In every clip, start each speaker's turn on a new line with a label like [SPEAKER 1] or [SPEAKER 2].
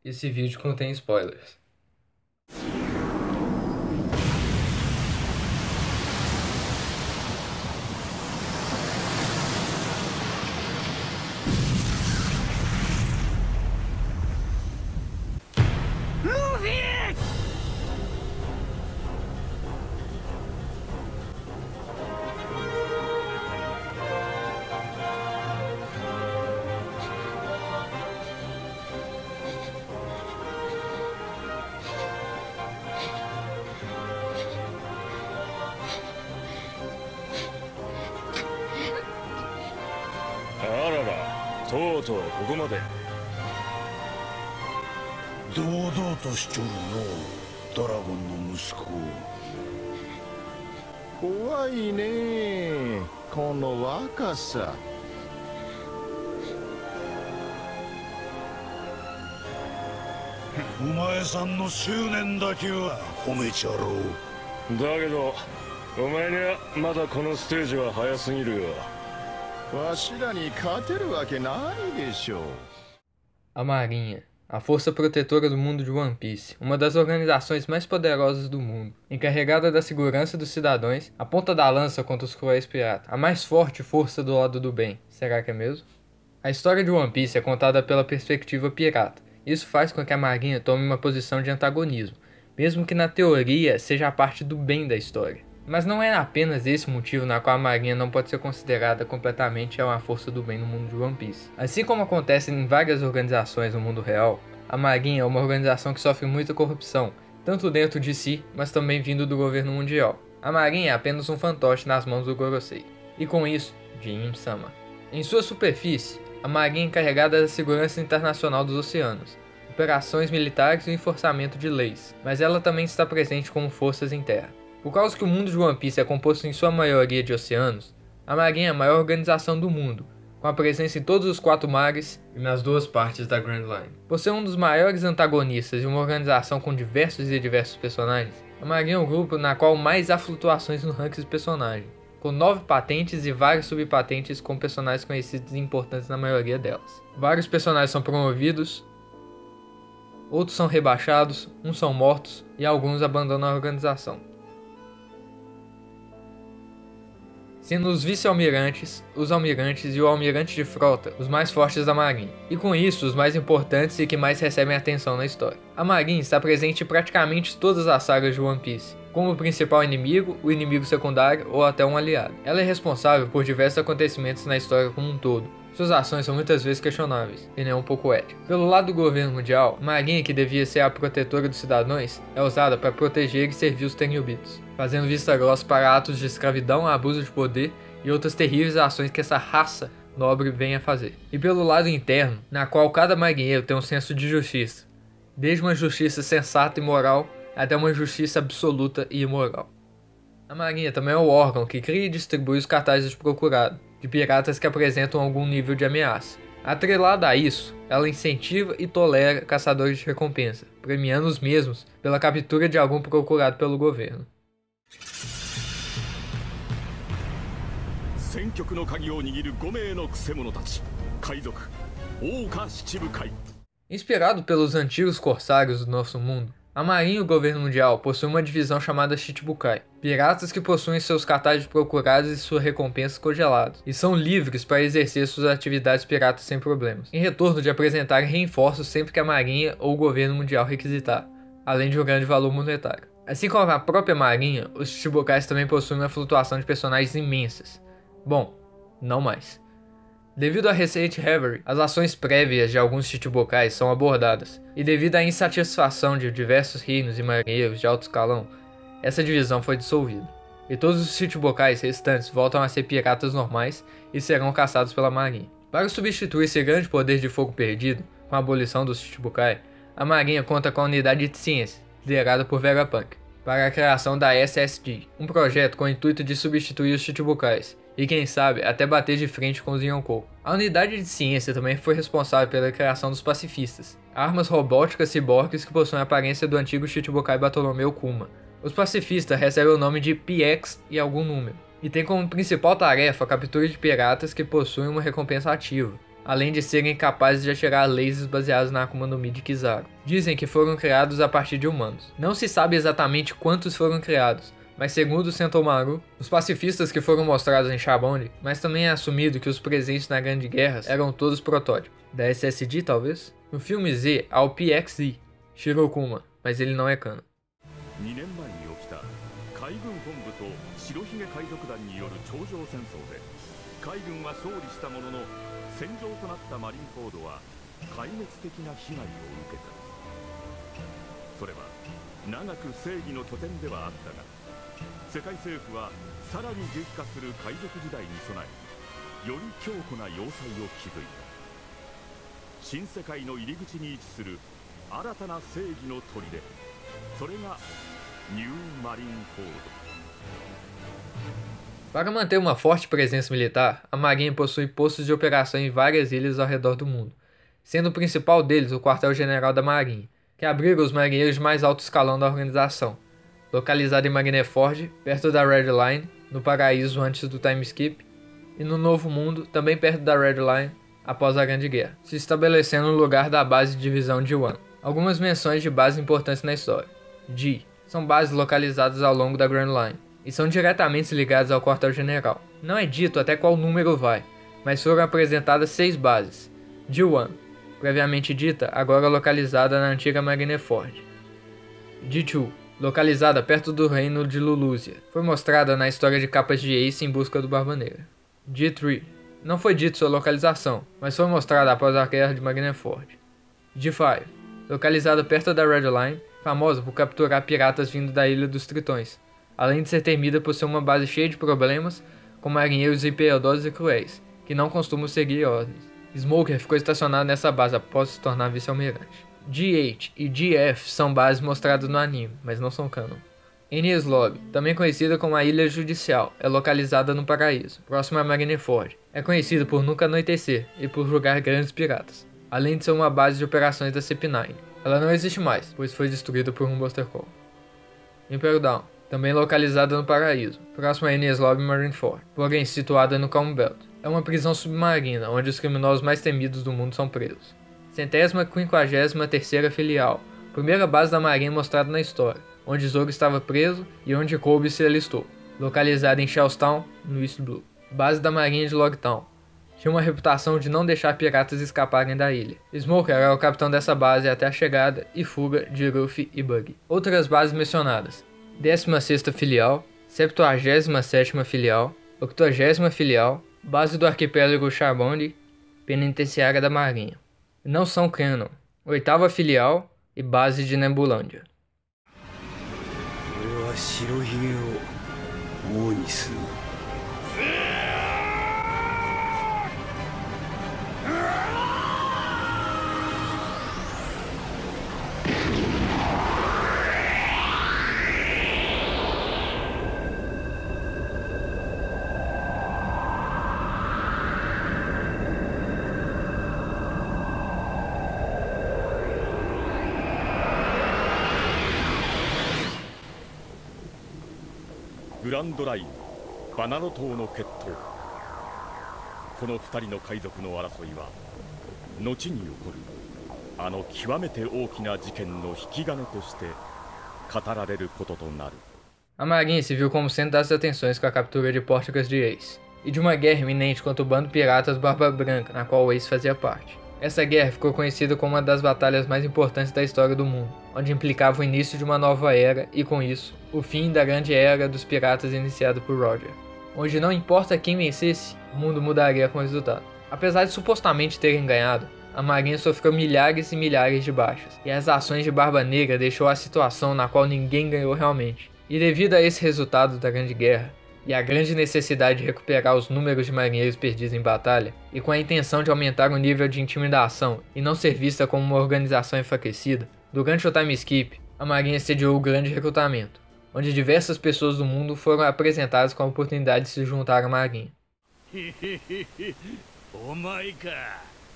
[SPEAKER 1] Esse vídeo contém spoilers.
[SPEAKER 2] とうとうここまで。
[SPEAKER 3] 堂々としちょるのドラゴンの息子。怖いねこの若さ。お前さんの執念だけは褒めちゃろう。
[SPEAKER 2] だけどお前にはまだこのステージは早すぎるよ。
[SPEAKER 3] わしらに勝てるわけないでしょう。
[SPEAKER 1] A Marinha, a força protetora do mundo de One Piece, uma das organizações mais poderosas do mundo, encarregada da segurança dos cidadãos, a ponta da lança contra os cruéis piratas, a mais forte força do lado do bem. Será que é mesmo? A história de One Piece é contada pela perspectiva pirata. Isso faz com que a Marinha tome uma posição de antagonismo, mesmo que na teoria seja a parte do bem da história. Mas não é apenas esse motivo na qual a Marinha não pode ser considerada completamente uma força do bem no mundo de One Piece. Assim como acontece em várias organizações no mundo real, a Marinha é uma organização que sofre muita corrupção, tanto dentro de si, mas também vindo do governo mundial. A Marinha é apenas um fantoche nas mãos do Gorosei, e com isso, de Im-sama. Em sua superfície, a Marinha é encarregada da segurança internacional dos oceanos, operações militares e o enforçamento de leis, mas ela também está presente como forças em terra. Por causa que o mundo de One Piece é composto em sua maioria de oceanos, a Marinha é a maior organização do mundo, com a presença em todos os 4 mares e nas 2 partes da Grand Line. Por ser um dos maiores antagonistas e uma organização com diversos personagens, a Marinha é o grupo na qual mais há flutuações no ranking de personagem, com 9 patentes e várias subpatentes com personagens conhecidos e importantes na maioria delas. Vários personagens são promovidos, outros são rebaixados, uns são mortos e alguns abandonam a organização, sendo os vice-almirantes, os almirantes e o almirante de frota os mais fortes da Marinha, e com isso os mais importantes e que mais recebem atenção na história. A Marinha está presente em praticamente todas as sagas de One Piece, como o principal inimigo, o inimigo secundário ou até um aliado. Ela é responsável por diversos acontecimentos na história como um todo. Suas ações são muitas vezes questionáveis, e nem um pouco éticas. Pelo lado do governo mundial, a Marinha, que devia ser a protetora dos cidadãos, é usada para proteger e servir os Tenryubitos, fazendo vista grossa para atos de escravidão, abuso de poder e outras terríveis ações que essa raça nobre vem a fazer. E pelo lado interno, na qual cada marinheiro tem um senso de justiça, desde uma justiça sensata e moral até uma justiça absoluta e imoral. A Marinha também é o órgão que cria e distribui os cartazes de procurado, de piratas que apresentam algum nível de ameaça. Atrelada a isso, ela incentiva e tolera caçadores de recompensa, premiando os mesmos pela captura de algum procurado pelo governo. Inspirado pelos antigos corsários do nosso mundo, a Marinha e o governo mundial possuem uma divisão chamada Shichibukai, piratas que possuem seus cartazes de procurados e suas recompensas congelados, e são livres para exercer suas atividades piratas sem problemas, em retorno de apresentarem reforços sempre que a Marinha ou o governo mundial requisitar, além de um grande valor monetário. Assim como a própria Marinha, os Shichibukais também possuem uma flutuação de personagens imensas. Bom, não mais. Devido à recente Reverie, as ações prévias de alguns Shichibukais são abordadas, e devido à insatisfação de diversos reinos e marinheiros de alto escalão, essa divisão foi dissolvida, e todos os Shichibukais restantes voltam a ser piratas normais e serão caçados pela Marinha. Para substituir esse grande poder de fogo perdido, com a abolição dos Shichibukai, a Marinha conta com a unidade de ciência, liderada por Vegapunk, para a criação da SSG, um projeto com o intuito de substituir os Shichibukais, e quem sabe até bater de frente com os Yonkou. A unidade de ciência também foi responsável pela criação dos pacifistas, armas robóticas ciborgues que possuem a aparência do antigo Shichibukai Bartolomeu Kuma. Os pacifistas recebem o nome de PX e algum número, e tem como principal tarefa a captura de piratas que possuem uma recompensa ativa, além de serem capazes de atirar lasers baseados na Akuma no Mi de Kizaru. Dizem que foram criados a partir de humanos. Não se sabe exatamente quantos foram criados, mas segundo Sentomaru, os pacifistas que foram mostrados em Shabond, mas também é assumido que os presentes na Grande Guerra eram todos protótipos. Da SSD, talvez? No filme Z, há o PXZ, Shirokuma, mas ele não é canon.
[SPEAKER 4] 2年前に起きた海軍本部と白ひげ海賊団による頂上戦争で海軍は勝利したものの戦場となったマリンフォードは壊滅的な被害を受けた。それは長く正義の拠点ではあったが世界政府はさらに激化する海賊時代に備えより強固な要塞を築いた。新世界の入り口に位置する新たな正義の砦、それがニューマリンフォード。
[SPEAKER 1] Para manter uma forte presença militar, a Marinha possui postos de operação em várias ilhas ao redor do mundo, sendo o principal deles o Quartel-General da Marinha, que abriga os marinheiros de mais alto escalão da organização, localizado em Marineford, perto da Red Line, no Paraíso antes do Time Skip, e no Novo Mundo, também perto da Red Line, após a Grande Guerra, se estabelecendo no lugar da base de divisão de One. Algumas menções de bases importantes na história. G são bases localizadas ao longo da Grand Line, e são diretamente ligadas ao quartel-general. Não é dito até qual número vai, mas foram apresentadas 6 bases. G1, previamente dita, agora localizada na antiga Marineford. G2, localizada perto do reino de Lulúzia, foi mostrada na história de capas de Ace em busca do Barba Negra. G3, não foi dito sua localização, mas foi mostrada após a guerra de Marineford. G5, localizada perto da Red Line, famosa por capturar piratas vindo da Ilha dos Tritões, além de ser temida por ser uma base cheia de problemas, com marinheiros impiedosos e cruéis, que não costumam seguir ordens. Smoker ficou estacionado nessa base após se tornar vice-almirante. G8 e GF são bases mostradas no anime, mas não são canon. Enies Lobby, também conhecida como a Ilha Judicial, é localizada no Paraíso, próximo a Marineford. É conhecida por nunca anoitecer e por julgar grandes piratas, além de ser uma base de operações da CP9. Ela não existe mais, pois foi destruída por um Buster Call. Imperial Down, também localizada no Paraíso, próximo a Enies Lobby Marineford, porém situada no Calm Belt. É uma prisão submarina, onde os criminosos mais temidos do mundo são presos. 153ª Filial, primeira base da Marinha mostrada na história, onde Zoro estava preso e onde Kobe se alistou, localizada em Shellstown, no East Blue. Base da Marinha de Logtown. Tinha uma reputação de não deixar piratas escaparem da ilha. Smoker era o capitão dessa base até a chegada e fuga de Ruffy e Buggy. Outras bases mencionadas: 16ª Filial, 77ª Filial, 80ª Filial, Base do Arquipélago Shabond, Penitenciária da Marinha. Não são canon: 8ª Filial e Base de Nebulândia.
[SPEAKER 4] グランドライン、バナノ島の決闘。この2人の海賊の争いは後に起こるあの極めて大きな事件の引き金として語られることとなる。
[SPEAKER 1] A Marinha se viu como centro das atenções com a captura de Portugas de Ace, e de uma guerra iminente contra o bando de piratas Barba Branca, na qual Ace fazia parte. Essa guerra ficou conhecida como uma das batalhas mais importantes da história do mundo, onde implicava o início de uma nova era e, com isso, o fim da grande era dos piratas iniciada por Roger. Onde não importa quem vencesse, o mundo mudaria com o resultado. Apesar de supostamente terem ganhado, a Marinha sofreu milhares e milhares de baixas, e as ações de Barba Negra deixou a situação na qual ninguém ganhou realmente. E devido a esse resultado da Grande Guerra, e a grande necessidade de recuperar os números de marinheiros perdidos em batalha, e com a intenção de aumentar o nível de intimidação e não ser vista como uma organização enfraquecida, durante o time skip, a Marinha sediou o grande recrutamento, onde diversas pessoas do mundo foram apresentadas com a oportunidade de se juntar à Marinha.
[SPEAKER 5] お前か、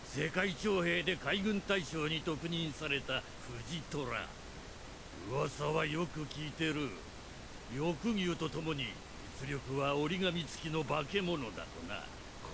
[SPEAKER 5] 世界徴兵で海軍大将に特任された藤虎。噂はよく聞いてる。翼牛とともに実力は折り紙付きの化け物だとな。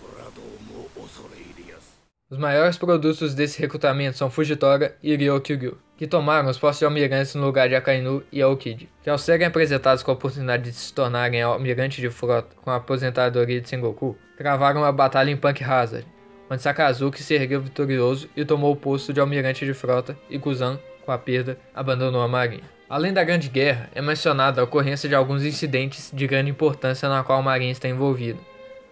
[SPEAKER 5] こらどうも恐れ入りやす。
[SPEAKER 1] Os maiores produtos desse recrutamento são Fujitora e Ryokugyu, que tomaram os postos de almirantes no lugar de Akainu e Aokiji, que ao serem apresentados com a oportunidade de se tornarem almirante de frota com a aposentadoria de Sengoku, travaram uma batalha em Punk Hazard, onde Sakazuki se ergueu vitorioso e tomou o posto de almirante de frota, e Kuzan, com a perda, abandonou a marinha. Além da Grande Guerra, é mencionada a ocorrência de alguns incidentes de grande importância na qual a marinha está envolvida,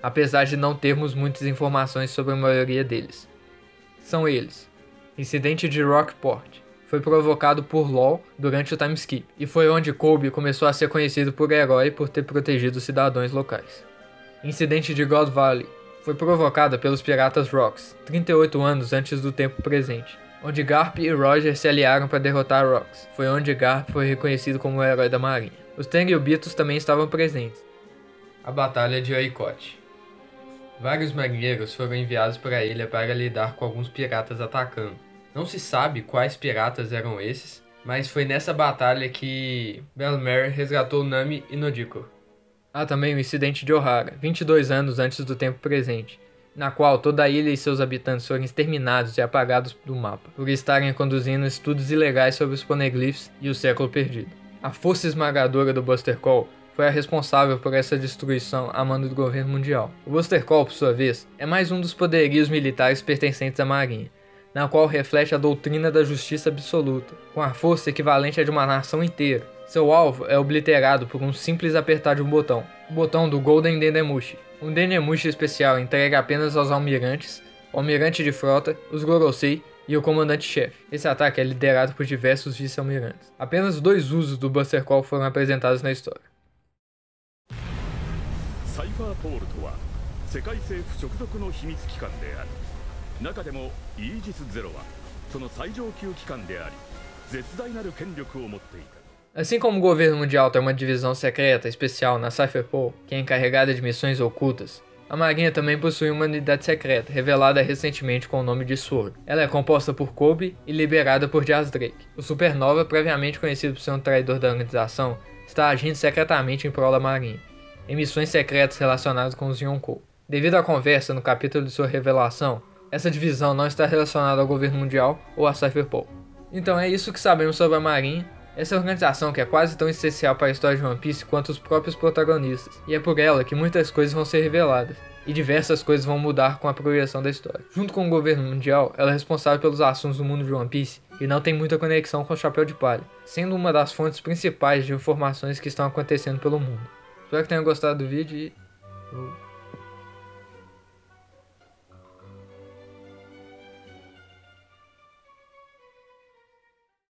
[SPEAKER 1] apesar de não termos muitas informações sobre a maioria deles. São eles: Incidente de Rockport, foi provocado por LOL durante o time skip, e foi onde Kobe começou a ser conhecido por herói por ter protegido os cidadãos locais. Incidente de God Valley, foi provocada pelos piratas Rocks, 38 anos antes do tempo presente, onde Garp e Roger se aliaram para derrotar Rocks. Foi onde Garp foi reconhecido como o herói da marinha. Os Tenryubitos também estavam presentes. A Batalha de Oikot. Vários marinheiros foram enviados para a ilha para lidar com alguns piratas atacando. Não se sabe quais piratas eram esses, mas foi nessa batalha que Bellmare resgatou Nami e Nojiko. Há também o incidente de Ohara, 22 anos antes do tempo presente, na qual toda a ilha e seus habitantes foram exterminados e apagados do mapa, por estarem conduzindo estudos ilegais sobre os poneglyphs e o século perdido. A força esmagadora do Buster Call foi a responsável por essa destruição a mando do governo mundial. O Buster Call, por sua vez, é mais um dos poderios militares pertencentes à marinha, na qual reflete a doutrina da justiça absoluta, com a força equivalente à de uma nação inteira. Seu alvo é obliterado por um simples apertar de um botão, o botão do Golden Dendemushi. Um Dendemushi especial entregue apenas aos almirantes, o almirante de frota, os Gorosei e o comandante-chefe. Esse ataque é liderado por diversos vice-almirantes. Apenas 2 usos do Buster Call foram apresentados na história.
[SPEAKER 4] サイファーポールとは世界政府直属の秘密機関である。中でもイージスゼロはその最上級機関であり、絶大なる権力を持っていた。
[SPEAKER 1] Assim como o governo mundial tem uma divisão secreta especial na Cypherpol, que é encarregada de missões ocultas, a marinha também possui uma unidade secreta, revelada recentemente com o nome de SWORD. Ela é composta por Kobe e liderada por Jazz Drake. O Supernova, previamente conhecido por ser um traidor da organização, está agindo secretamente em prol da marinha, em missões secretas relacionadas com os Yonkou. Devido à conversa no capítulo de sua revelação, essa divisão não está relacionada ao governo mundial ou à Cypherpol. Então é isso que sabemos sobre a marinha. Essa organização que é quase tão essencial para a história de One Piece quanto os próprios protagonistas, e é por ela que muitas coisas vão ser reveladas, e diversas coisas vão mudar com a progressão da história. Junto com o governo mundial, ela é responsável pelos assuntos do mundo de One Piece, e não tem muita conexão com o Chapéu de Palha, sendo uma das fontes principais de informações que estão acontecendo pelo mundo. Espero que tenham gostado do vídeo e...